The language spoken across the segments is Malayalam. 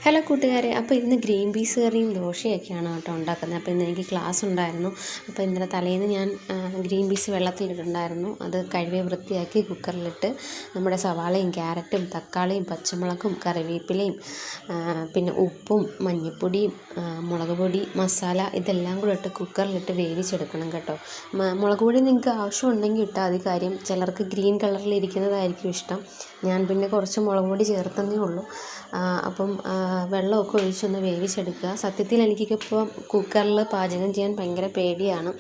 ഹലോ കൂട്ടുകാരെ, അപ്പോൾ ഇന്ന് ഗ്രീൻ പീസ് കറിയും ദോശയൊക്കെയാണ് കേട്ടോ ഉണ്ടാക്കുന്നത്. അപ്പോൾ ഇന്ന് എനിക്ക് ക്ലാസ് ഉണ്ടായിരുന്നു. അപ്പോൾ ഇന്നലെ തലേന്ന് ഞാൻ ഗ്രീൻ പീസ് വെള്ളത്തിലിട്ടുണ്ടായിരുന്നു. അത് കഴുകി വൃത്തിയാക്കി കുക്കറിലിട്ട് നമ്മുടെ സവാളയും ക്യാരറ്റും തക്കാളിയും പച്ചമുളകും കറിവേപ്പിലയും പിന്നെ ഉപ്പും മഞ്ഞൾപ്പൊടിയും മുളക് പൊടി മസാല ഇതെല്ലാം കൂടെ ഇട്ട് കുക്കറിലിട്ട് വേവിച്ചെടുക്കണം കേട്ടോ. മുളക് പൊടി നിങ്ങൾക്ക് ആവശ്യമുണ്ടെങ്കിൽ ഇട്ടാൽ മതി. കാര്യം ചിലർക്ക് ഗ്രീൻ കളറിലിരിക്കുന്നതായിരിക്കും ഇഷ്ടം. ഞാൻ പിന്നെ കുറച്ച് മുളക് പൊടി ചേർത്തന്നേ ഉള്ളൂ. അപ്പം വെള്ളമൊക്കെ ഒഴിച്ചൊന്ന് വേവിച്ചെടുക്കുക. സത്യത്തിൽ എനിക്കിപ്പോൾ കുക്കറിൽ പാചകം ചെയ്യാൻ ഭയങ്കര പേടിയാണ്.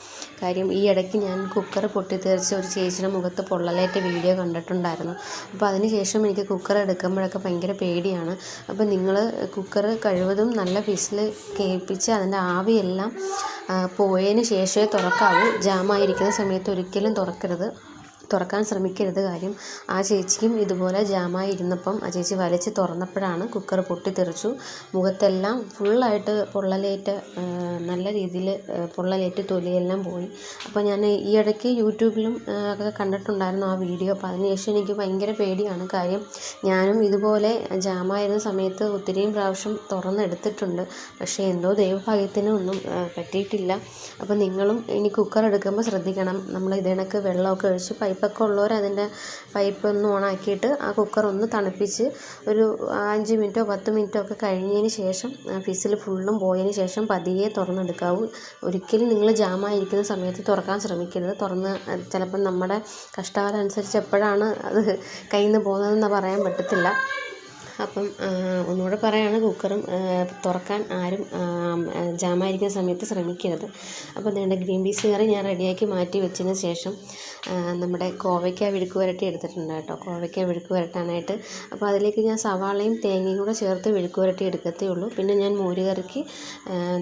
കാര്യം ഈ ഇടയ്ക്ക് ഞാൻ കുക്കർ പൊട്ടിത്തെറിച്ച് ഒരു ചേച്ചിയുടെ മുഖത്ത് പൊള്ളലേറ്റ വീഡിയോ കണ്ടിട്ടുണ്ടായിരുന്നു. അപ്പോൾ അതിന് ശേഷം എനിക്ക് കുക്കർ എടുക്കുമ്പോഴൊക്കെ ഭയങ്കര പേടിയാണ്. അപ്പോൾ നിങ്ങൾ കുക്കർ കഴിവതും നല്ല വിസിൽ കേൾപ്പിച്ച് അതിൻ്റെ ആവിയെല്ലാം പോയതിന് ശേഷമേ തുറക്കാവൂ. ജാമായിരിക്കുന്ന സമയത്ത് ഒരിക്കലും തുറക്കാൻ ശ്രമിക്കരുത്. കാര്യം ആ ചേച്ചിക്കും ഇതുപോലെ ജാമായി ഇരുന്നപ്പം ആ ചേച്ചി വലിച്ച് തുറന്നപ്പോഴാണ് കുക്കർ പൊട്ടിത്തെറിച്ചു. മുഖത്തെല്ലാം ഫുള്ളായിട്ട് പൊള്ളലേറ്റ് നല്ല രീതിയിൽ പൊള്ളലേറ്റ് തൊലിയെല്ലാം പോയി. അപ്പോൾ ഞാൻ ഈ ഇടയ്ക്ക് യൂട്യൂബിലും ഒക്കെ കണ്ടിട്ടുണ്ടായിരുന്നു ആ വീഡിയോ. അപ്പോൾ അതിനുശേഷം എനിക്ക് ഭയങ്കര പേടിയാണ്. കാര്യം ഞാനും ഇതുപോലെ ജാമായിരുന്ന സമയത്ത് ഒത്തിരിയും പ്രാവശ്യം തുറന്നെടുത്തിട്ടുണ്ട്. പക്ഷേ എന്തോ ദൈവഭാഗ്യത്തിന് ഒന്നും പറ്റിയിട്ടില്ല. അപ്പോൾ നിങ്ങളും ഇനി കുക്കർ എടുക്കുമ്പോൾ ശ്രദ്ധിക്കണം. നമ്മൾ ഇതിനൊക്കെ വെള്ളമൊക്കെ ഒഴിച്ച് പൈപ്പൊക്കെ ഉള്ളവർ അതിൻ്റെ പൈപ്പ് ഒന്ന് ഓണാക്കിയിട്ട് ആ കുക്കർ ഒന്ന് തണുപ്പിച്ച് ഒരു 5 മിനിറ്റോ 10 മിനിറ്റോ ഒക്കെ കഴിഞ്ഞതിന് ശേഷം വിസിൽ ഫുള്ളും പോയതിന് ശേഷം പതിയെ തുറന്നെടുക്കാവൂ. ഒരിക്കലും നിങ്ങൾ ജാമായിരിക്കുന്ന സമയത്ത് തുറക്കാൻ ശ്രമിക്കരുത്. തുറന്ന് ചിലപ്പം നമ്മുടെ കഷ്ടകാലം അനുസരിച്ച് എപ്പോഴാണ് അത് കയ്യിൽ നിന്ന് പോകുന്നതെന്ന് പറയാൻ പറ്റത്തില്ല. അപ്പം ഒന്നുകൂടെ പറയുകയാണ്, കുക്കറും തുറക്കാൻ ആരും ജാമായിരിക്കുന്ന സമയത്ത് ശ്രമിക്കരുത്. അപ്പോൾ നിങ്ങളുടെ ഗ്രീൻ പീസ് കറി ഞാൻ റെഡിയാക്കി മാറ്റി വെച്ചതിന് ശേഷം നമ്മുടെ കോവയ്ക്ക വിഴുക്ക് വരട്ടി എടുത്തിട്ടുണ്ട് കേട്ടോ. കോവയ്ക്ക വിഴുക്ക് വരട്ടാനായിട്ട് അപ്പോൾ അതിലേക്ക് ഞാൻ സവാളയും തേങ്ങയും കൂടെ ചേർത്ത് വിഴുക്ക് വരട്ടി എടുക്കത്തേ ഉള്ളൂ. പിന്നെ ഞാൻ മോര് കറിക്ക്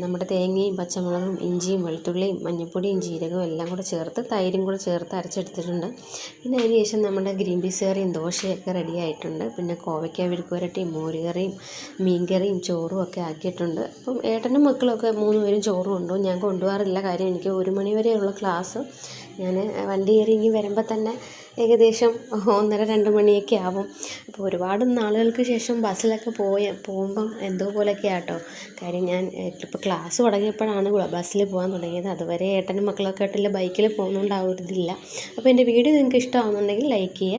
നമ്മുടെ തേങ്ങയും പച്ചമുളകും ഇഞ്ചിയും വെളുത്തുള്ളിയും മഞ്ഞൾപ്പൊടിയും ജീരകവും എല്ലാം കൂടെ ചേർത്ത് തൈരും കൂടെ ചേർത്ത് അരച്ചെടുത്തിട്ടുണ്ട്. പിന്നെ അതിന് ശേഷം നമ്മുടെ ഗ്രീൻ പീസ് കറിയും ദോശയൊക്കെ റെഡി ആയിട്ടുണ്ട്. പിന്നെ കോവയ്ക്ക വിഴുക്ക് വരട്ടിയും മോര് കറിയും മീൻ കറിയും ചോറും ഒക്കെ ആക്കിയിട്ടുണ്ട്. അപ്പം ഏട്ടനും മക്കളൊക്കെ 3 പേരും ചോറും കൊണ്ടുപോകും. ഞാൻ കൊണ്ടുപോകാറില്ല. കാര്യം എനിക്ക് 1 മണി വരെയുള്ള ക്ലാസ്. ഞാൻ വണ്ടി കയറി ഇങ്ങ് വരുമ്പോൾ തന്നെ ഏകദേശം 1:30-2 മണിയൊക്കെ ആവും. അപ്പോൾ ഒരുപാട് നാളുകൾക്ക് ശേഷം ബസ്സിലൊക്കെ പോകുമ്പം എന്തോ പോലെയൊക്കെ ആട്ടോ. കാര്യം ഞാൻ ഇപ്പോൾ ക്ലാസ് തുടങ്ങിയപ്പോഴാണ് ബസ്സിൽ പോകാൻ തുടങ്ങിയത്. അതുവരെ ഏട്ടനും മക്കളൊക്കെ ആയിട്ടില്ല ബൈക്കിൽ പോകുന്നതുകൊണ്ട് ആ ഒരു ഇതില്ല. അപ്പോൾ എൻ്റെ വീഡിയോ നിങ്ങൾക്ക് ഇഷ്ടമാകുന്നുണ്ടെങ്കിൽ ലൈക്ക് ചെയ്യുക.